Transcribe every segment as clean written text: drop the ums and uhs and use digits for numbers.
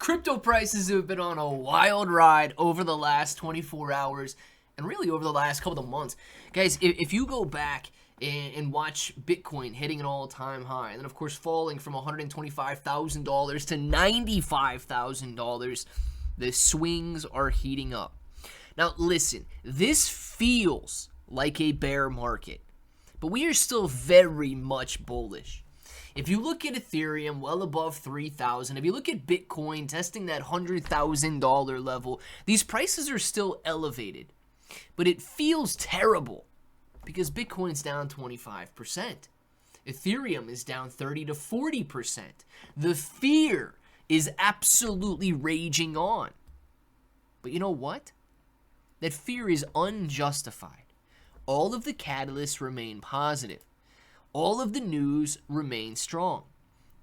Crypto prices have been on a wild ride over the last 24 hours and really over the last couple of months. Guys, if you go back and watch Bitcoin hitting an all-time high and then, of course, falling from $125,000 to $95,000, the swings are heating up. Now, listen, this feels like a bear market, but we are still very much bullish. If you look at Ethereum well above 3,000, if you look at Bitcoin testing that $100,000 level, these prices are still elevated. But it feels terrible because Bitcoin's down 25%. Ethereum is down 30 to 40%. The fear is absolutely raging on. But you know what? That fear is unjustified. All of the catalysts remain positive. All of the news remains strong.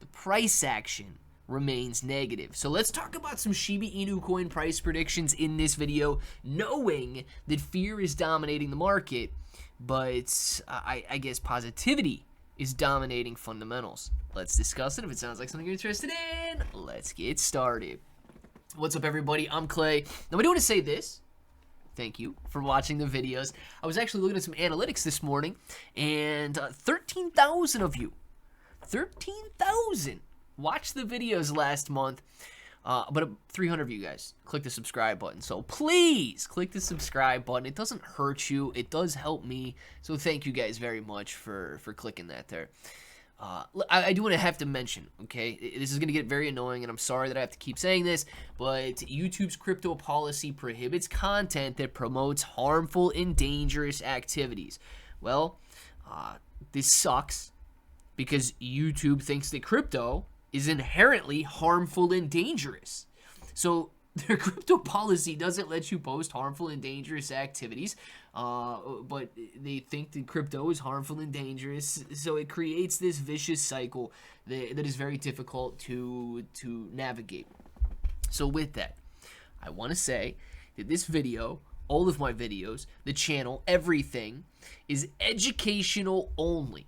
The price action remains negative. So let's talk about some Shiba Inu coin price predictions in this video, knowing that fear is dominating the market, but I guess positivity is dominating fundamentals. Let's discuss it. If it sounds like something you're interested in, let's get started. What's up, everybody? I'm Clay. Now, I do want to say this. Thank you for watching the videos. I was actually looking at some analytics this morning, and 13,000 of you, 13,000 watched the videos last month, but 300 of you guys click the subscribe button. So please click the subscribe button. It doesn't hurt you. It does help me. So thank you guys very much for clicking that there. I do want to have to mention, okay, this is going to get very annoying, and I'm sorry that I have to keep saying this, but YouTube's crypto policy prohibits content that promotes harmful and dangerous activities. Well, this sucks because YouTube thinks that crypto is inherently harmful and dangerous. So their crypto policy doesn't let you post harmful and dangerous activities, but they think that crypto is harmful and dangerous, so it creates this vicious cycle that is very difficult to navigate. So with that, I want to say that this video, all of my videos, the channel, everything, is educational only.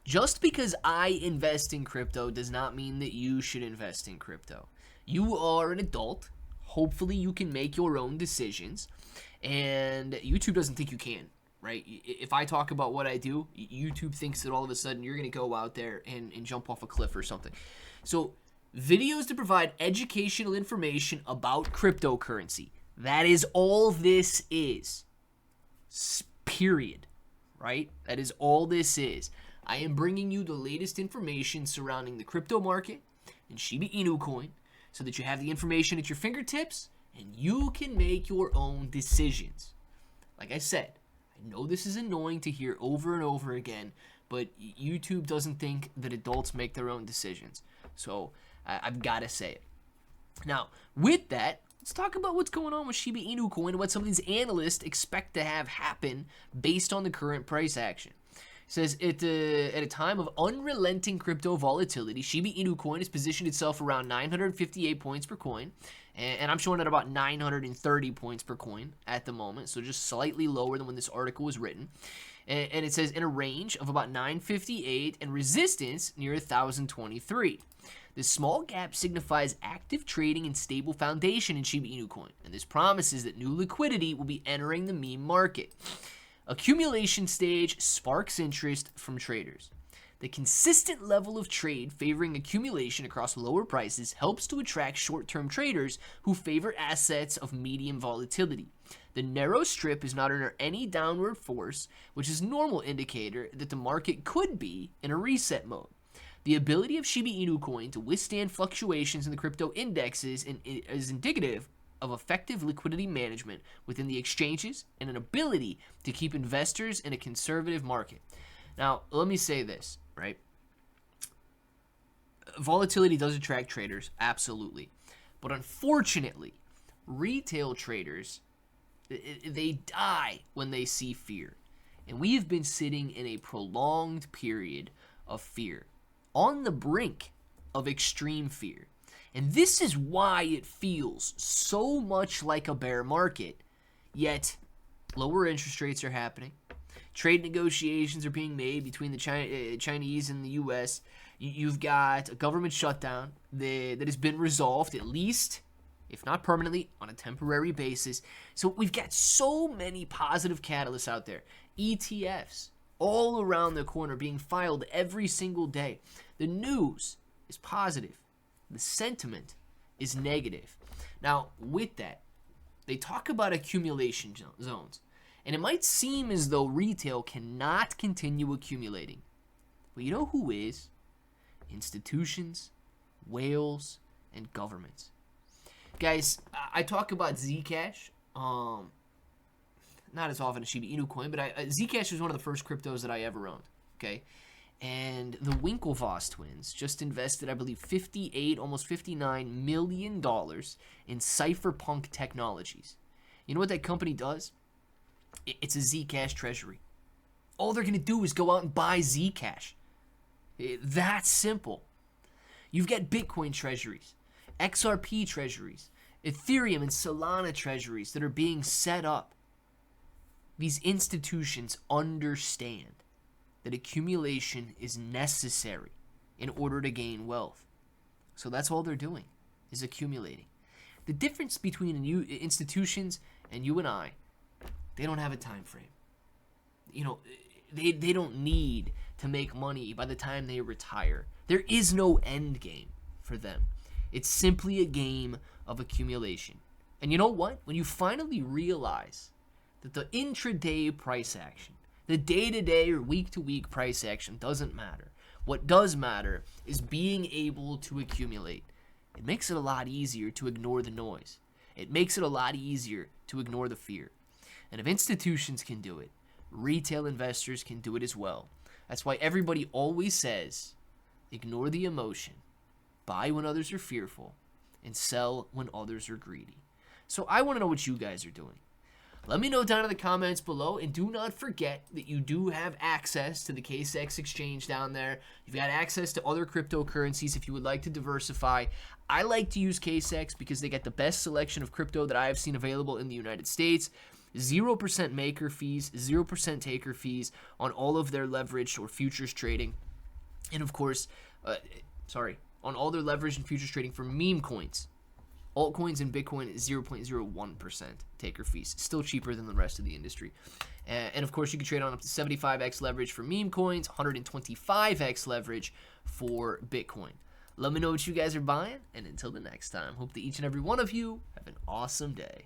Just because I invest in crypto does not mean that you should invest in crypto. You are an adult. Hopefully you can make your own decisions, and YouTube doesn't think you can, right? If I talk about what I do, YouTube thinks that all of a sudden you're going to go out there and jump off a cliff or something. So videos to provide educational information about cryptocurrency. That is all this is. Period. Right? That is all this is. I am bringing you the latest information surrounding the crypto market and Shiba Inu coin, so that you have the information at your fingertips and you can make your own decisions. Like I said, I know this is annoying to hear over and over again, but YouTube doesn't think that adults make their own decisions. So I've got to say it. Now, with that, let's talk about what's going on with Shiba Inu coin and what some of these analysts expect to have happen based on the current price action. It says, at a time of unrelenting crypto volatility, Shiba Inu coin has positioned itself around 958 points per coin, and I'm showing at about 930 points per coin at the moment, so just slightly lower than when this article was written. And it says in a range of about 958 and resistance near 1,023. This small gap signifies active trading and stable foundation in Shiba Inu coin, and this promises that new liquidity will be entering the meme market. Accumulation stage sparks interest from traders. The consistent level of trade favoring accumulation across lower prices helps to attract short-term traders who favor assets of medium volatility. The narrow strip is not under any downward force, which is a normal indicator that the market could be in a reset mode. The ability of Shiba Inu coin to withstand fluctuations in the crypto indexes is indicative of effective liquidity management within the exchanges and an ability to keep investors in a conservative market. Now, let me say this, right? Volatility does attract traders, absolutely. But unfortunately, retail traders, they die when they see fear. And we have been sitting in a prolonged period of fear, on the brink of extreme fear. And this is why it feels so much like a bear market, yet lower interest rates are happening. Trade negotiations are being made between the Chinese and the U.S. You've got a government shutdown that has been resolved, at least, if not permanently, on a temporary basis. So we've got so many positive catalysts out there. ETFs all around the corner being filed every single day. The news is positive. The sentiment is negative. Now, with that, they talk about accumulation zones. And it might seem as though retail cannot continue accumulating. But you know who is? Institutions, whales, and governments. Guys, I talk about Zcash, not as often as Shiba Inu coin, but Zcash was one of the first cryptos that I ever owned, okay? And the Winklevoss twins just invested, I believe, almost $59 million in Cypherpunk Technologies. You know what that company does? It's a Zcash treasury. All they're going to do is go out and buy Zcash. That's simple. You've got Bitcoin treasuries, XRP treasuries, Ethereum and Solana treasuries that are being set up. These institutions understand that accumulation is necessary in order to gain wealth. So that's all they're doing, is accumulating. The difference between institutions and you and I, they don't have a time frame. You know, they don't need to make money by the time they retire. There is no end game for them. It's simply a game of accumulation. And you know what? When you finally realize that the intraday price action, the day-to-day or week-to-week price action doesn't matter. What does matter is being able to accumulate. It makes it a lot easier to ignore the noise. It makes it a lot easier to ignore the fear. And if institutions can do it, retail investors can do it as well. That's why everybody always says, ignore the emotion, buy when others are fearful, and sell when others are greedy. So I want to know what you guys are doing. Let me know down in the comments below, and do not forget that you do have access to the KCEX exchange down there. You've got access to other cryptocurrencies if you would like to diversify. I like to use KCEX because they get the best selection of crypto that I have seen available in the United States. 0% maker fees, 0% taker fees on all of their leveraged or futures trading. And of course, on all their leveraged and futures trading for meme coins. Altcoins and Bitcoin, 0.01% taker fees. Still cheaper than the rest of the industry. And of course, you can trade on up to 75x leverage for meme coins, 125x leverage for Bitcoin. Let me know what you guys are buying. And until the next time, hope that each and every one of you have an awesome day.